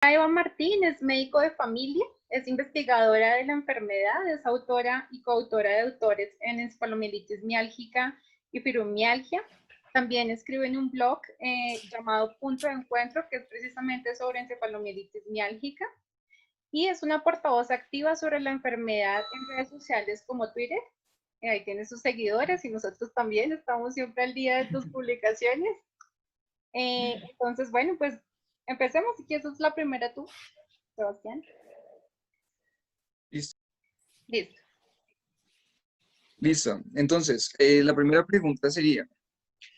Eva Martín es médico de familia, es investigadora de la enfermedad, es autora y coautora de autores en encefalomielitis miálgica y fibromialgia. También escribe en un blog llamado Punto de Encuentro, que es precisamente sobre encefalomielitis miálgica. Y es una portavoz activa sobre la enfermedad en redes sociales como Twitter. Ahí tiene sus seguidores y nosotros también estamos siempre al día de tus publicaciones. Entonces, bueno, pues empecemos. Si quieres, es la primera tú, Sebastián. Listo. Listo. Listo. Entonces, la primera pregunta sería,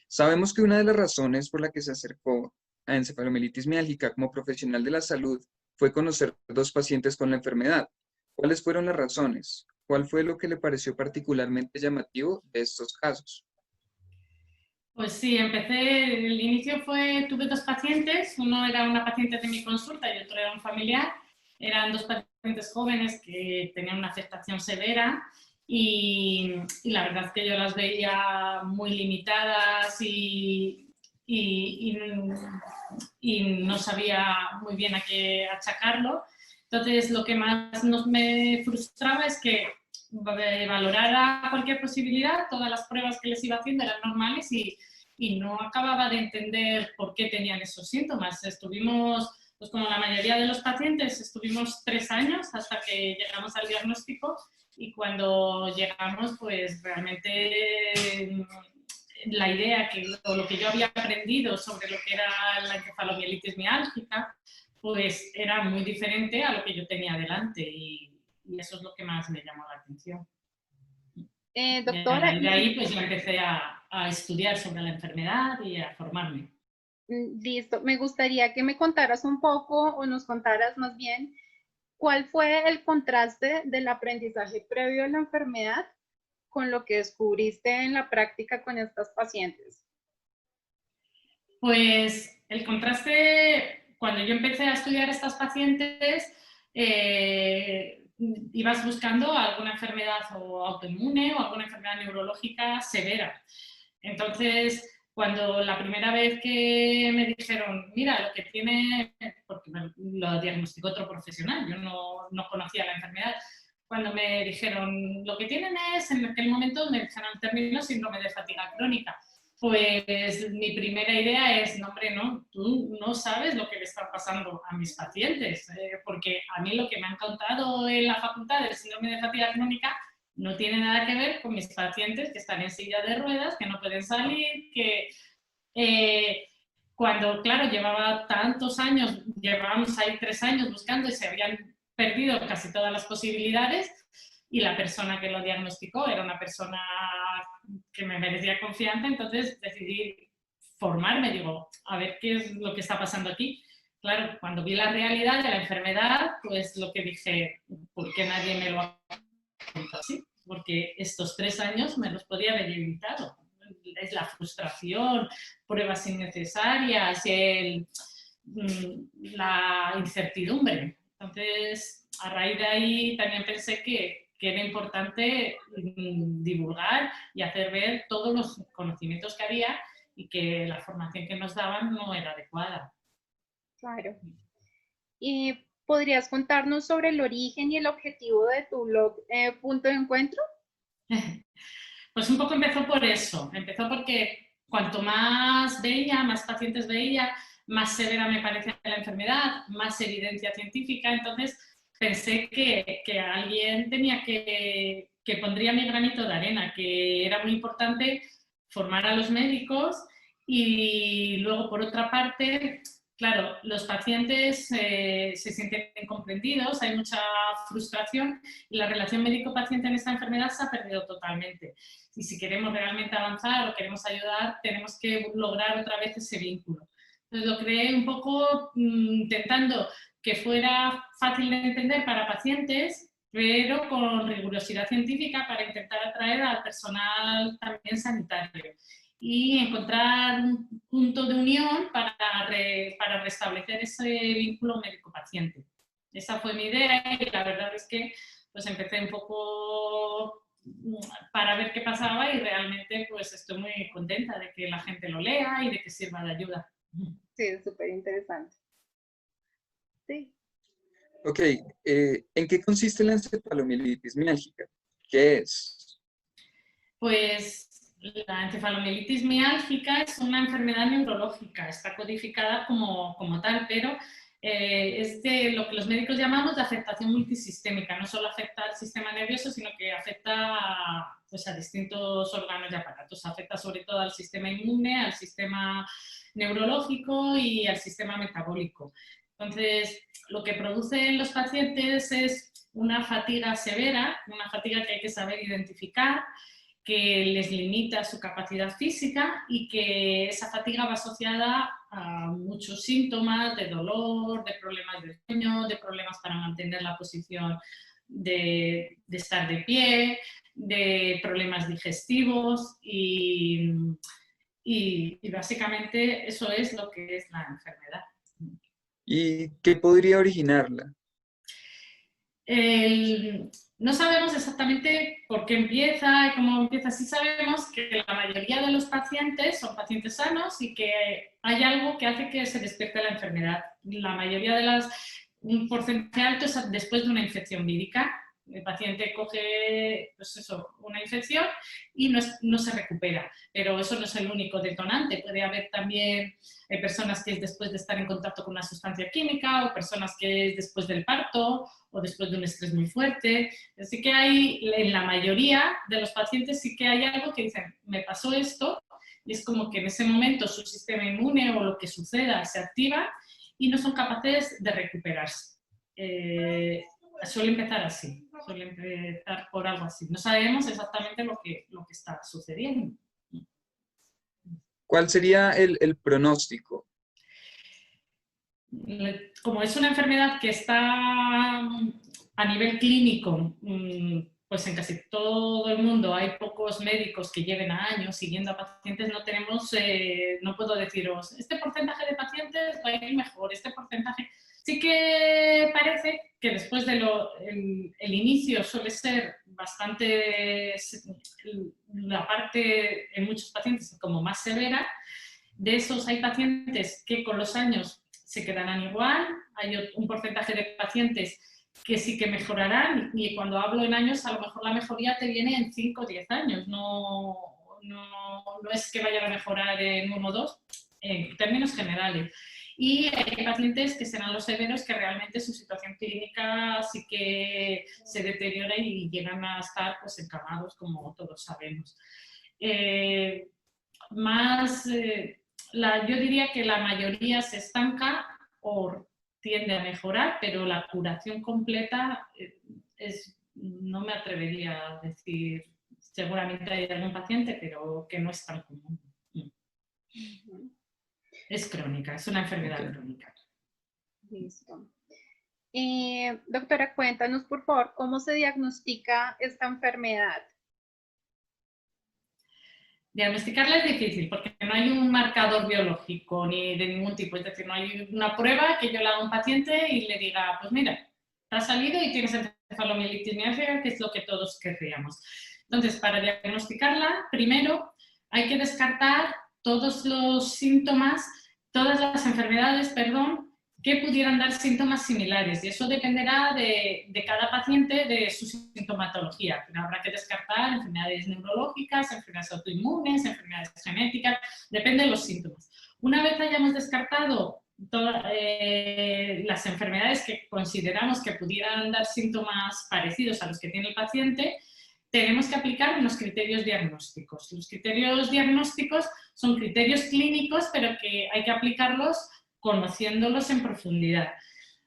sabemos que una de las razones por la que se acercó a encefalomielitis miálgica como profesional de la salud fue conocer dos pacientes con la enfermedad. ¿Cuáles fueron las razones? ¿Cuál fue lo que le pareció particularmente llamativo de estos casos? Pues sí, el inicio tuve dos pacientes, uno era una paciente de mi consulta y otro era un familiar. Eran dos pacientes jóvenes que tenían una afectación severa y la verdad es que yo las veía muy limitadas y no sabía muy bien a qué achacarlo. Entonces, lo que más me frustraba es que valorara cualquier posibilidad, todas las pruebas que les iba haciendo eran normales y no acababa de entender por qué tenían esos síntomas. Estuvimos, pues como la mayoría de los pacientes, estuvimos 3 años hasta que llegamos al diagnóstico y cuando llegamos, pues realmente la idea o lo que yo había aprendido sobre lo que era la encefalomielitis miálgica, pues era muy diferente a lo que yo tenía delante y eso es lo que más me llamó la atención. Doctora, Y de ahí pues yo empecé a estudiar sobre la enfermedad y a formarme. listo. Me gustaría que me contaras un poco, o nos contaras más bien, cuál fue el contraste del aprendizaje previo a la enfermedad con lo que descubriste en la práctica con estas pacientes. Pues el contraste, cuando yo empecé a estudiar a estas pacientes, ibas buscando alguna enfermedad o autoinmune o alguna enfermedad neurológica severa. Entonces, cuando la primera vez que me dijeron, mira, lo que tiene, porque lo diagnosticó otro profesional, yo no conocía la enfermedad, cuando me dijeron, lo que tienen es, en aquel momento me dijeron el término síndrome de fatiga crónica. Pues mi primera idea es, no hombre, no, tú no sabes lo que le está pasando a mis pacientes, porque a mí lo que me han contado en la facultad del síndrome de fatiga crónica no tiene nada que ver con mis pacientes que están en silla de ruedas, que no pueden salir, que cuando, claro, llevaba tantos años, llevábamos ahí 3 años buscando y se habían perdido casi todas las posibilidades y la persona que lo diagnosticó era una persona que me merecía confianza, entonces decidí formarme, digo, a ver qué es lo que está pasando aquí. Claro, cuando vi la realidad de la enfermedad, pues lo que dije, ¿por qué nadie me lo ha contado así? Porque estos 3 años me los podía haber evitado. Es la frustración, pruebas innecesarias, la incertidumbre. Entonces, a raíz de ahí también pensé que era importante divulgar y hacer ver todos los conocimientos que había y que la formación que nos daban no era adecuada. Claro. ¿Y podrías contarnos sobre el origen y el objetivo de tu blog Punto de Encuentro? Pues un poco empezó por eso. Empezó porque cuanto más veía, más pacientes veía, más severa me parecía la enfermedad, más evidencia científica. Entonces pensé que alguien tenía que pondría mi granito de arena, que era muy importante formar a los médicos y luego, por otra parte, claro, los pacientes se sienten incomprendidos, hay mucha frustración y la relación médico-paciente en esta enfermedad se ha perdido totalmente. Y si queremos realmente avanzar o queremos ayudar, tenemos que lograr otra vez ese vínculo. Entonces lo creé un poco intentando que fuera fácil de entender para pacientes, pero con rigurosidad científica para intentar atraer al personal también sanitario y encontrar un punto de unión para restablecer ese vínculo médico-paciente. Esa fue mi idea y la verdad es que pues empecé un poco para ver qué pasaba y realmente pues estoy muy contenta de que la gente lo lea y de que sirva de ayuda. Sí, es súper interesante. Sí. Ok, ¿en qué consiste la encefalomielitis miálgica? ¿Qué es? Pues la encefalomielitis miálgica es una enfermedad neurológica, está codificada como tal, pero es de lo que los médicos llamamos de afectación multisistémica. No solo afecta al sistema nervioso, sino que afecta pues, a distintos órganos y aparatos. Afecta sobre todo al sistema inmune, al sistema neurológico y al sistema metabólico. Entonces, lo que producen los pacientes es una fatiga severa, una fatiga que hay que saber identificar, que les limita su capacidad física y que esa fatiga va asociada a muchos síntomas de dolor, de problemas de sueño, de problemas para mantener la posición de estar de pie, de problemas digestivos y básicamente eso es lo que es la enfermedad. ¿Y qué podría originarla? No sabemos exactamente por qué empieza y cómo empieza. Sí sabemos que la mayoría de los pacientes son pacientes sanos y que hay algo que hace que se despierte la enfermedad. La mayoría de un porcentaje alto es después de una infección vírica. El paciente coge pues eso, una infección y no se recupera, pero eso no es el único detonante. Puede haber también personas que es después de estar en contacto con una sustancia química o personas que es después del parto o después de un estrés muy fuerte. Así que en la mayoría de los pacientes sí que hay algo que dicen, me pasó esto, y es como que en ese momento su sistema inmune o lo que suceda se activa y no son capaces de recuperarse. Suele empezar así, suele empezar por algo así. No sabemos exactamente lo que está sucediendo. ¿Cuál sería el pronóstico? Como es una enfermedad que está a nivel clínico, pues en casi todo el mundo hay pocos médicos que lleven años siguiendo a pacientes, no tenemos, no puedo deciros, este porcentaje de pacientes va a ir mejor, este porcentaje. Sí que parece que después de el inicio suele ser bastante, la parte en muchos pacientes como más severa. De esos hay pacientes que con los años se quedarán igual, hay un porcentaje de pacientes que sí que mejorarán y cuando hablo en años a lo mejor la mejoría te viene en 5 o 10 años, no es que vayan a mejorar en 1 o 2, en términos generales. Y hay pacientes que serán los severos que realmente su situación clínica sí que se deteriora y llegan a estar pues, encamados, como todos sabemos. Yo diría que la mayoría se estanca o tiende a mejorar, pero la curación completa no me atrevería a decir, seguramente hay algún paciente, pero que no es tan común. Es crónica, es una enfermedad crónica. Listo. Doctora, cuéntanos, por favor, ¿cómo se diagnostica esta enfermedad? Diagnosticarla es difícil porque no hay un marcador biológico ni de ningún tipo, es decir, no hay una prueba que yo le haga a un paciente y le diga, pues mira, te ha salido y tienes encefalomielitis miálgica, que es lo que todos querríamos. Entonces, para diagnosticarla, primero hay que descartar todos los síntomas, todas las enfermedades, perdón, que pudieran dar síntomas similares y eso dependerá de cada paciente, de su sintomatología. Habrá que descartar enfermedades neurológicas, enfermedades autoinmunes, enfermedades genéticas, depende de los síntomas. Una vez hayamos descartado todas las enfermedades que consideramos que pudieran dar síntomas parecidos a los que tiene el paciente, tenemos que aplicar unos criterios diagnósticos. Los criterios diagnósticos son criterios clínicos, pero que hay que aplicarlos conociéndolos en profundidad.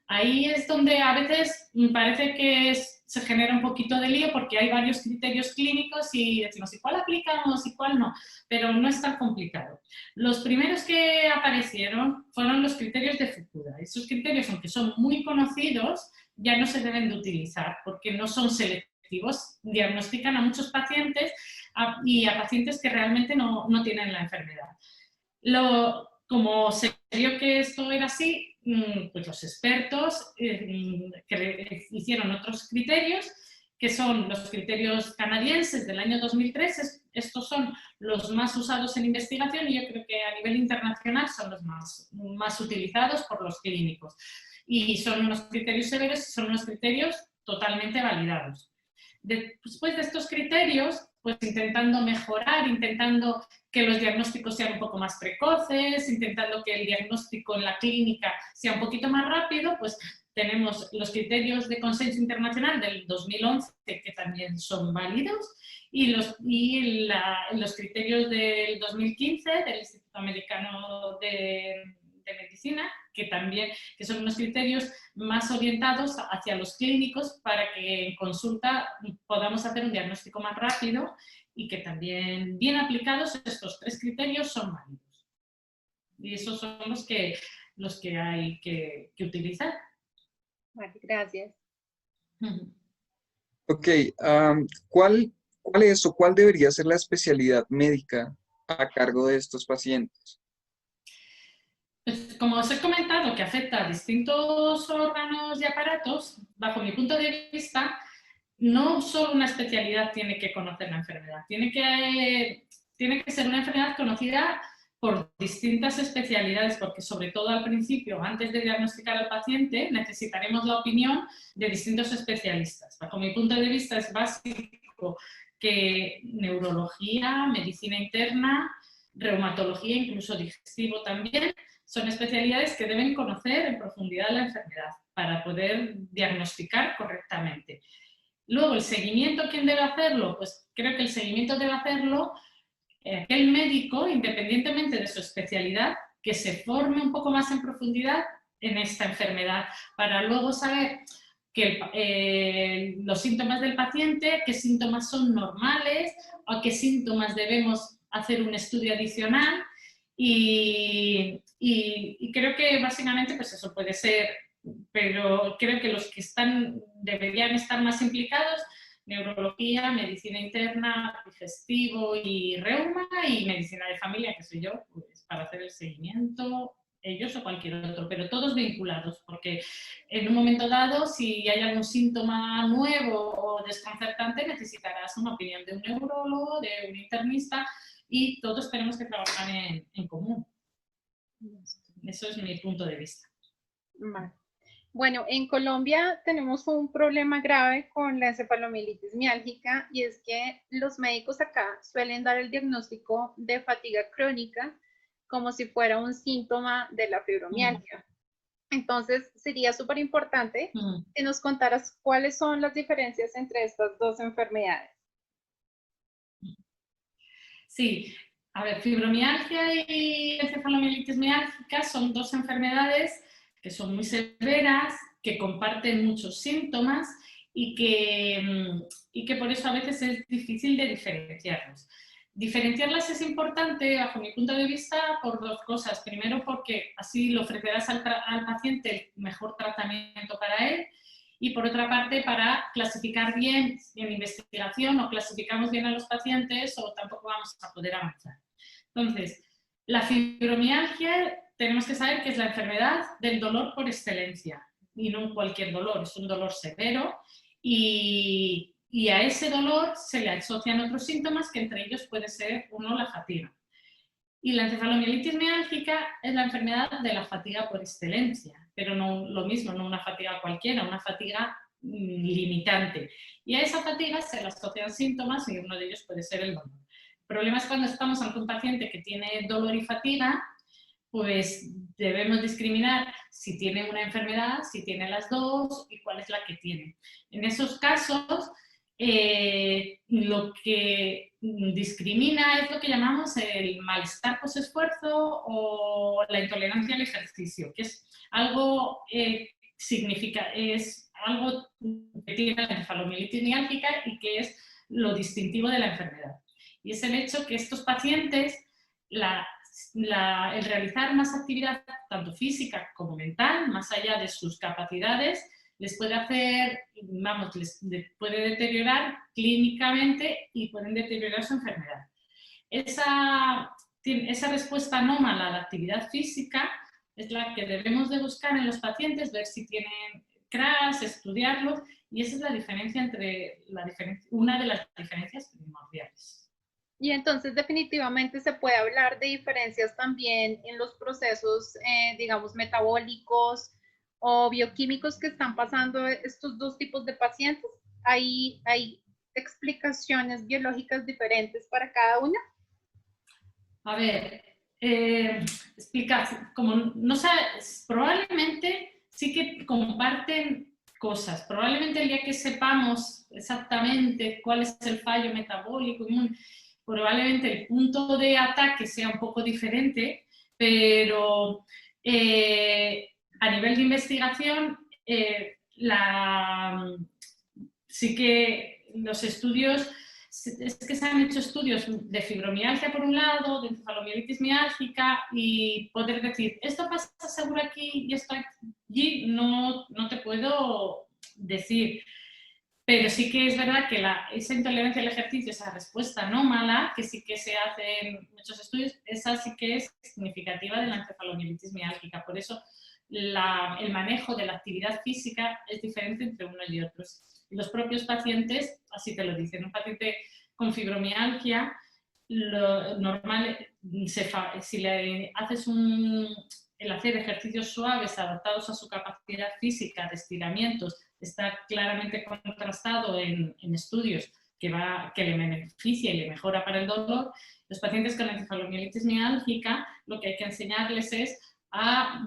Ahí es donde a veces me parece que se genera un poquito de lío porque hay varios criterios clínicos y decimos, ¿y cuál aplicamos y cuál no? Pero no es tan complicado. Los primeros que aparecieron fueron los criterios de Fukuda. Esos criterios, aunque son muy conocidos, ya no se deben de utilizar porque no son selectivos. Diagnostican a muchos pacientes y a pacientes que realmente no tienen la enfermedad. Como se vio que esto era así, pues los expertos que hicieron otros criterios, que son los criterios canadienses del año 2003, estos son los más usados en investigación y yo creo que a nivel internacional son los más utilizados por los clínicos. y son unos criterios severos y son unos criterios totalmente validados. Después de estos criterios, pues intentando mejorar, intentando que los diagnósticos sean un poco más precoces, intentando que el diagnóstico en la clínica sea un poquito más rápido, pues tenemos los criterios de consenso internacional del 2011, que también son válidos, y los criterios del 2015 del Instituto Americano de Medicina, que son unos criterios más orientados hacia los clínicos para que en consulta podamos hacer un diagnóstico más rápido y que también, bien aplicados, estos 3 criterios son válidos. Y esos son los que hay que utilizar. Vale, gracias. Ok, ¿cuál es o cuál debería ser la especialidad médica a cargo de estos pacientes? Pues, como os he comentado, que afecta a distintos órganos y aparatos, bajo mi punto de vista, no solo una especialidad tiene que conocer la enfermedad, tiene que ser una enfermedad conocida por distintas especialidades, porque sobre todo al principio, antes de diagnosticar al paciente, necesitaremos la opinión de distintos especialistas. Bajo mi punto de vista es básico que neurología, medicina interna, reumatología, incluso digestivo también, son especialidades que deben conocer en profundidad la enfermedad para poder diagnosticar correctamente. Luego, el seguimiento, ¿quién debe hacerlo? Pues creo que el seguimiento debe hacerlo aquel médico, independientemente de su especialidad, que se forme un poco más en profundidad en esta enfermedad, para luego saber los síntomas del paciente, qué síntomas son normales, o qué síntomas debemos hacer un estudio adicional. Y creo que básicamente pues eso puede ser, pero creo que los que deberían estar más implicados: neurología, medicina interna, digestivo y reuma, y medicina de familia, que soy yo, pues para hacer el seguimiento, ellos o cualquier otro, pero todos vinculados, porque en un momento dado, si hay algún síntoma nuevo o desconcertante, necesitarás una opinión de un neurólogo, de un internista, y todos tenemos que trabajar en común. Eso es mi punto de vista. Vale. Bueno, en Colombia tenemos un problema grave con la encefalomielitis miálgica, y es que los médicos acá suelen dar el diagnóstico de fatiga crónica como si fuera un síntoma de la fibromialgia. Entonces, sería súper importante que nos contaras cuáles son las diferencias entre estas dos enfermedades. Sí, a ver, fibromialgia y encefalomielitis miálgica son dos enfermedades que son muy severas, que comparten muchos síntomas y que por eso a veces es difícil de diferenciarlos. Diferenciarlas es importante, bajo mi punto de vista, por 2 cosas. Primero, porque así le ofrecerás al paciente el mejor tratamiento para él, y por otra parte, para clasificar bien en investigación, o clasificamos bien a los pacientes o tampoco vamos a poder avanzar. Entonces, la fibromialgia tenemos que saber que es la enfermedad del dolor por excelencia, y no cualquier dolor, es un dolor severo, y a ese dolor se le asocian otros síntomas, que entre ellos puede ser la fatiga. Y la encefalomielitis miálgica es la enfermedad de la fatiga por excelencia, pero no lo mismo, no una fatiga cualquiera, una fatiga limitante. Y a esa fatiga se le asocian síntomas, y uno de ellos puede ser el dolor. El problema es cuando estamos ante un paciente que tiene dolor y fatiga, pues debemos discriminar si tiene una enfermedad, si tiene las dos y cuál es la que tiene. En esos casos, lo que discrimina es lo que llamamos el malestar posesfuerzo o la intolerancia al ejercicio, que es algo es algo que tiene la encefalomielitis miálgica y que es lo distintivo de la enfermedad. Y es el hecho que estos pacientes, el realizar más actividad, tanto física como mental, más allá de sus capacidades, les puede hacer, les puede deteriorar clínicamente y pueden deteriorar su enfermedad. Esa respuesta anómala a la actividad física es la que debemos de buscar en los pacientes, ver si tienen CRAS, estudiarlos, y esa es la diferencia una de las diferencias primordiales. Y entonces definitivamente se puede hablar de diferencias también en los procesos, digamos, metabólicos o bioquímicos que están pasando estos dos tipos de pacientes? ¿Hay explicaciones biológicas diferentes para cada una? A ver, explicar, como no sabes, probablemente sí que comparten cosas. Probablemente el día que sepamos exactamente cuál es el fallo metabólico inmune, probablemente el punto de ataque sea un poco diferente, pero a nivel de investigación, sí que los estudios, es que se han hecho estudios de fibromialgia por un lado, de encefalomielitis miálgica, y poder decir, esto pasa seguro aquí y esto allí, no te puedo decir. Pero sí que es verdad que esa intolerancia al ejercicio, esa respuesta anómala, que sí que se hace en muchos estudios, esa sí que es significativa de la encefalomielitis miálgica. Por eso el manejo de la actividad física es diferente entre unos y otros. Los propios pacientes, así te lo dicen, un paciente con fibromialgia, lo normal, si le haces el hacer ejercicios suaves adaptados a su capacidad física de estiramientos, está claramente contrastado en estudios que le beneficia y le mejora para el dolor. Los pacientes con encefalomielitis miálgica, lo que hay que enseñarles es a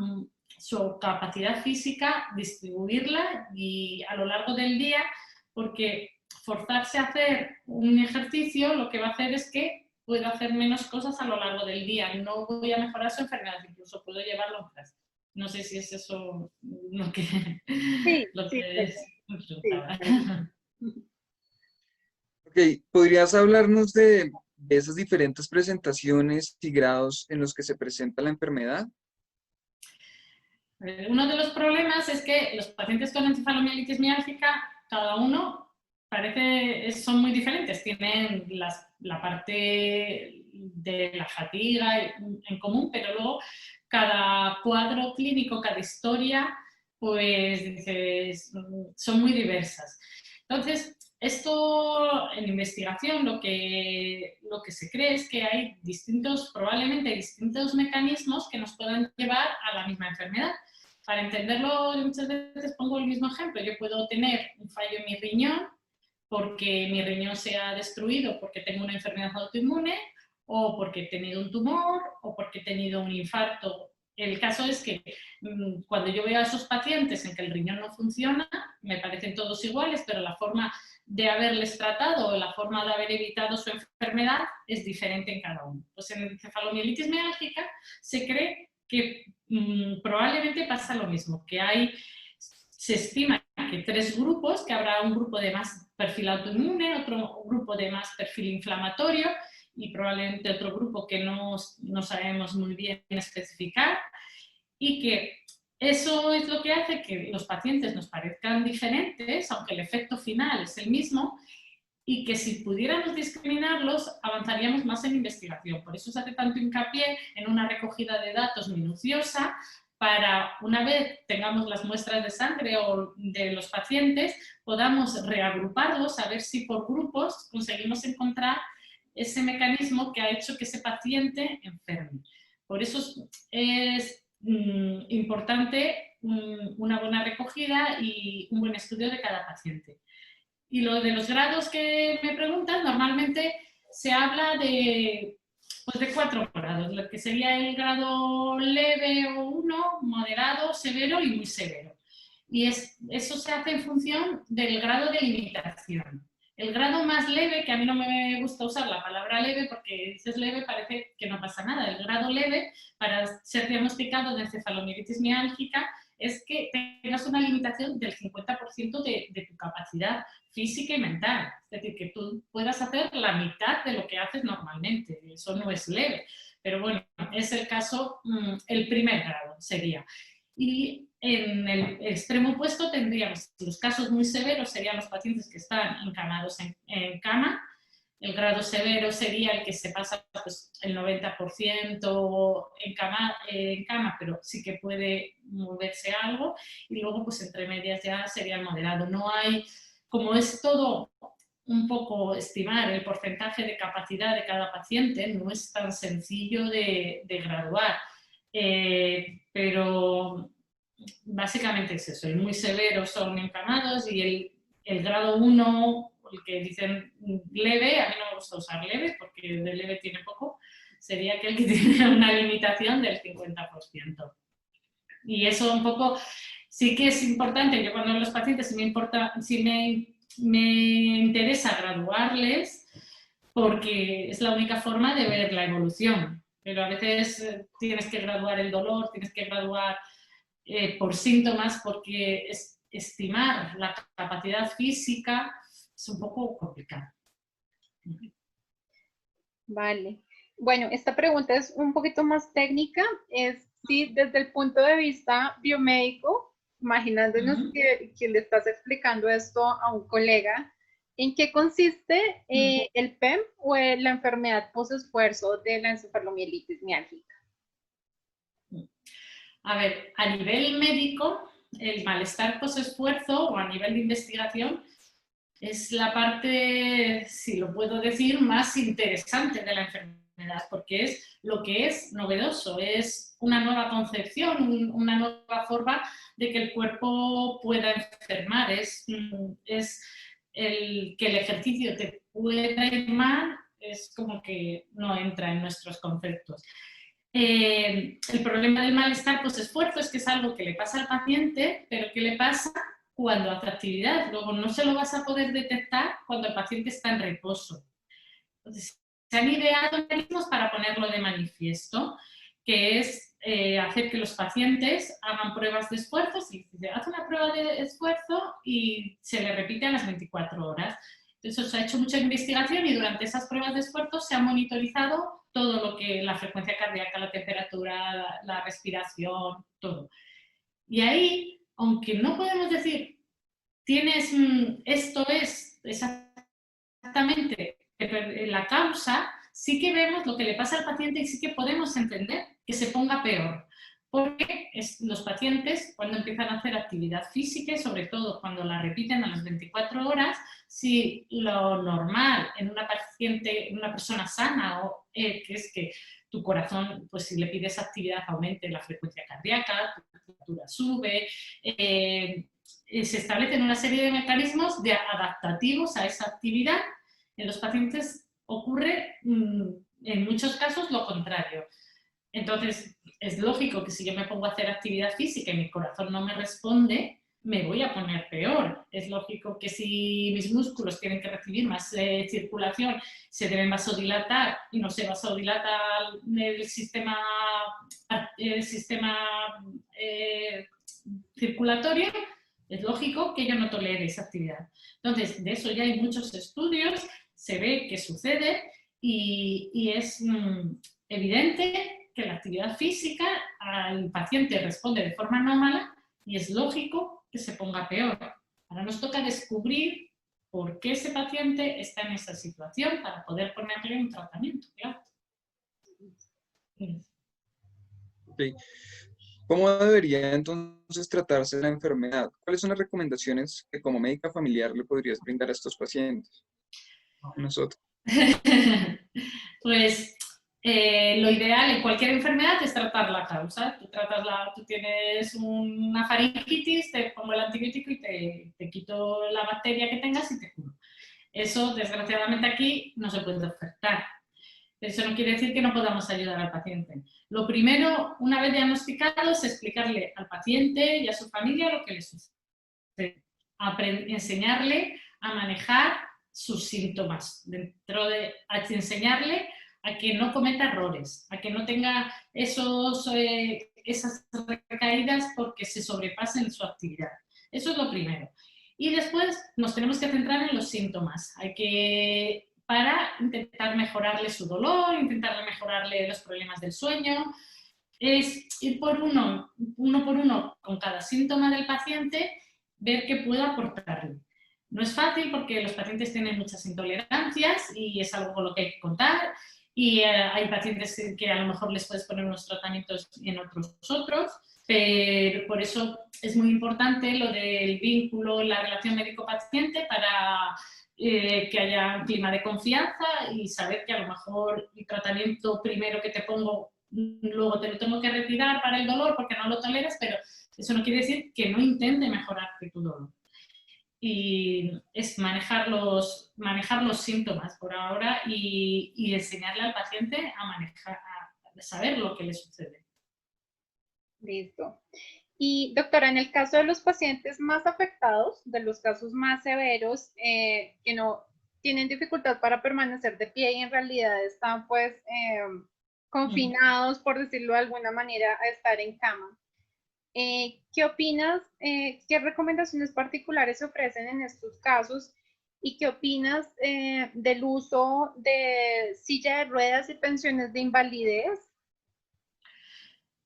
su capacidad física, distribuirla y a lo largo del día, porque forzarse a hacer un ejercicio lo que va a hacer es que pueda hacer menos cosas a lo largo del día. No voy a mejorar su enfermedad, incluso puedo llevarlo a casa. No sé si es eso lo que, Sí, lo sí, que pues, es. sí. Ok, ¿podrías hablarnos de esas diferentes presentaciones y grados en los que se presenta la enfermedad? Uno de los problemas es que los pacientes con encefalomielitis miálgica, cada uno son muy diferentes. Tienen la parte de la fatiga en común, pero luego cada cuadro clínico, cada historia, pues son muy diversas. Entonces, esto en investigación lo que se cree es que hay probablemente distintos mecanismos que nos puedan llevar a la misma enfermedad. Para entenderlo, muchas veces pongo el mismo ejemplo. Yo puedo tener un fallo en mi riñón porque mi riñón se ha destruido porque tengo una enfermedad autoinmune, o porque he tenido un tumor, o porque he tenido un infarto. El caso es que cuando yo veo a esos pacientes en que el riñón no funciona, me parecen todos iguales, pero la forma de haberles tratado o la forma de haber evitado su enfermedad es diferente en cada uno. Pues en encefalomielitis miálgica se cree que probablemente pasa lo mismo, que se estima que 3 grupos, que habrá un grupo de más perfil autoinmune, otro grupo de más perfil inflamatorio y probablemente otro grupo que no sabemos muy bien especificar, y que eso es lo que hace que los pacientes nos parezcan diferentes, aunque el efecto final es el mismo, y que si pudiéramos discriminarlos avanzaríamos más en investigación. Por eso se hace tanto hincapié en una recogida de datos minuciosa para, una vez tengamos las muestras de sangre o de los pacientes, podamos reagruparlos, a ver si por grupos conseguimos encontrar ese mecanismo que ha hecho que ese paciente enferme. Por eso es importante una buena recogida y un buen estudio de cada paciente. Y lo de los grados que me preguntan, normalmente se habla pues de 4 grados, lo que sería el grado leve o 1, moderado, severo y muy severo. Y eso se hace en función del grado de limitación. El grado más leve, que a mí no me gusta usar la palabra leve porque dices leve parece que no pasa nada. El grado leve, para ser diagnosticado de encefalomielitis miálgica, es que tengas una limitación del 50% de tu capacidad física y mental. Es decir, que tú puedas hacer la mitad de lo que haces normalmente. Eso no es leve. Pero bueno, es el caso, el primer grado sería. Y en el extremo opuesto tendríamos los casos muy severos, serían los pacientes que están encamados en cama. El grado severo sería el que se pasa pues, el 90% en cama, pero sí que puede moverse algo. Y luego, pues entre medias ya sería el moderado. No hay, como es todo un poco estimar el porcentaje de capacidad de cada paciente, no es tan sencillo de graduar. Pero básicamente es eso, el muy severo son inflamados y el grado 1, el que dicen leve, a mí no me gusta usar leve porque de leve tiene poco, sería aquel que tiene una limitación del 50%. Y eso un poco sí que es importante. Yo cuando los pacientes sí me interesa graduarles porque es la única forma de ver la evolución. Pero a veces tienes que graduar el dolor, tienes que graduar por síntomas porque estimar la capacidad física es un poco complicado. Vale. Bueno, esta pregunta es un poquito más técnica. Es si desde el punto de vista biomédico, imaginándonos que le estás explicando esto a un colega, ¿en qué consiste el PEM o la enfermedad posesfuerzo de la encefalomielitis miálgica? A ver, a nivel médico, el malestar posesfuerzo o a nivel de investigación es la parte, si lo puedo decir, más interesante de la enfermedad, porque es lo que es novedoso, es una nueva concepción, una nueva forma de que el cuerpo pueda enfermar, es el que el ejercicio te pueda ir mal, es como que no entra en nuestros conceptos. El problema del malestar posesfuerzo es que es algo que le pasa al paciente, pero que le pasa cuando hace actividad. Luego no se lo vas a poder detectar cuando el paciente está en reposo. Entonces, se han ideado mecanismos para ponerlo de manifiesto, que es hacer que los pacientes hagan pruebas de esfuerzo. Si se hace una prueba de esfuerzo y se le repite a las 24 horas. Entonces, se ha hecho mucha investigación y durante esas pruebas de esfuerzo se ha monitorizado todo lo que la frecuencia cardíaca, la temperatura, la respiración, todo. Y ahí, aunque no podemos decir, tienes, esto es exactamente la causa, sí que vemos lo que le pasa al paciente y sí que podemos entender que se ponga peor. Porque los pacientes, cuando empiezan a hacer actividad física, y sobre todo cuando la repiten a las 24 horas, si lo normal en una paciente, en una persona sana, que es que tu corazón, pues si le pides actividad, aumente la frecuencia cardíaca, tu temperatura sube, se establecen una serie de mecanismos adaptativos a esa actividad. En los pacientes ocurre en muchos casos lo contrario. Entonces, es lógico que si yo me pongo a hacer actividad física y mi corazón no me responde, me voy a poner peor. Es lógico que si mis músculos tienen que recibir más circulación, se deben vasodilatar y no se vasodilata el sistema circulatorio, es lógico que yo no tolere esa actividad. Entonces, de eso ya hay muchos estudios, se ve que sucede y es evidente que la actividad física al paciente responde de forma anómala y es lógico que se ponga peor. Ahora nos toca descubrir por qué ese paciente está en esa situación para poder ponerle un tratamiento, claro. Okay. ¿Cómo debería entonces tratarse la enfermedad? ¿Cuáles son las recomendaciones que como médica familiar le podrías brindar a estos pacientes? A nosotros. Pues lo ideal en cualquier enfermedad es tratar la causa. Tú tienes una faringitis, te pongo el antibiótico y te quito la bacteria que tengas y te curo. Eso, desgraciadamente, aquí no se puede ofertar. Eso no quiere decir que no podamos ayudar al paciente. Lo primero, una vez diagnosticado, es explicarle al paciente y a su familia lo que le sucede. Enseñarle a manejar sus síntomas, enseñarle a que no cometa errores, a que no tenga esas recaídas porque se sobrepasen su actividad. Eso es lo primero. Y después nos tenemos que centrar en los síntomas. Para intentar mejorarle su dolor, intentar mejorarle los problemas del sueño, es ir por uno por uno con cada síntoma del paciente, ver qué puedo aportarle. No es fácil porque los pacientes tienen muchas intolerancias y es algo con lo que hay que contar y hay pacientes que a lo mejor les puedes poner unos tratamientos y en otros, pero por eso es muy importante lo del vínculo, la relación médico-paciente para que haya un clima de confianza y saber que a lo mejor el tratamiento primero que te pongo luego te lo tengo que retirar para el dolor porque no lo toleras, pero eso no quiere decir que no intente mejorarte tu dolor. Y es manejar los síntomas por ahora y enseñarle al paciente a manejar, a saber lo que le sucede. Listo. Y doctora, en el caso de los pacientes más afectados, de los casos más severos, que no tienen dificultad para permanecer de pie y en realidad están pues confinados, por decirlo de alguna manera, a estar en cama. ¿Qué opinas? ¿Qué recomendaciones particulares se ofrecen en estos casos? ¿Y qué opinas del uso de silla de ruedas y pensiones de invalidez?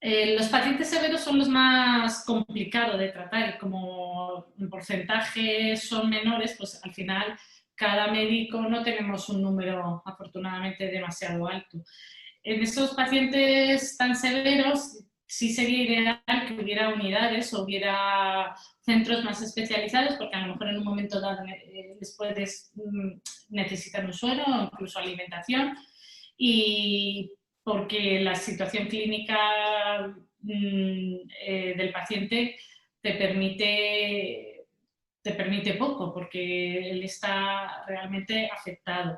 Los pacientes severos son los más complicados de tratar y como en porcentaje son menores, pues al final cada médico no tenemos un número afortunadamente demasiado alto. En estos pacientes tan severos sí sería ideal que hubiera unidades o hubiera centros más especializados porque a lo mejor en un momento dado les necesitar un suero o incluso alimentación y porque la situación clínica del paciente te permite poco, porque él está realmente afectado.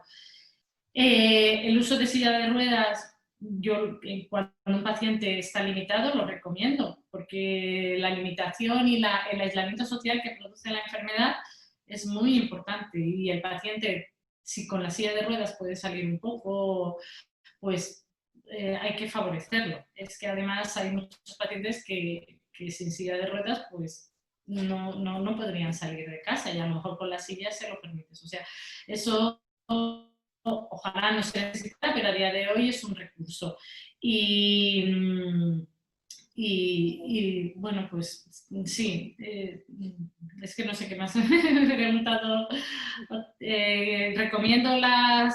El uso de silla de ruedas, yo cuando un paciente está limitado lo recomiendo, porque la limitación y el aislamiento social que produce la enfermedad es muy importante y el paciente, si con la silla de ruedas puede salir un poco, pues hay que favorecerlo. Es que además hay muchos pacientes que sin silla de ruedas pues no podrían salir de casa y a lo mejor con la silla se lo permites. O sea, eso ojalá no se necesita, pero a día de hoy es un recurso. Y bueno, pues sí, es que no sé qué más me he preguntado. Recomiendo las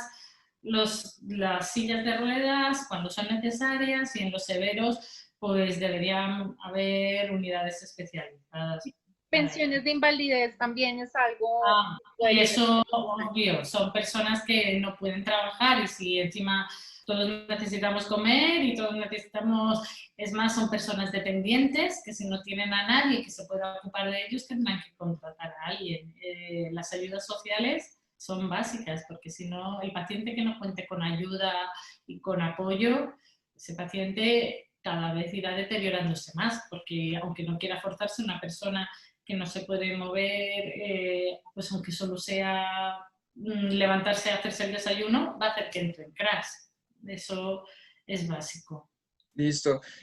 sillas de ruedas cuando son necesarias y en los severos pues deberían haber unidades especializadas. Pensiones de invalidez también es algo Y que eso, obvio, son personas que no pueden trabajar y si encima todos necesitamos comer y todos necesitamos, es más, son personas dependientes que si no tienen a nadie que se pueda ocupar de ellos tendrán que contratar a alguien. Las ayudas sociales son básicas porque si no, el paciente que no cuente con ayuda y con apoyo, ese paciente cada vez irá deteriorándose más porque aunque no quiera forzarse una persona que no se puede mover, pues aunque solo sea levantarse a hacerse el desayuno, va a hacer que entre en crash. Eso es básico. Listo.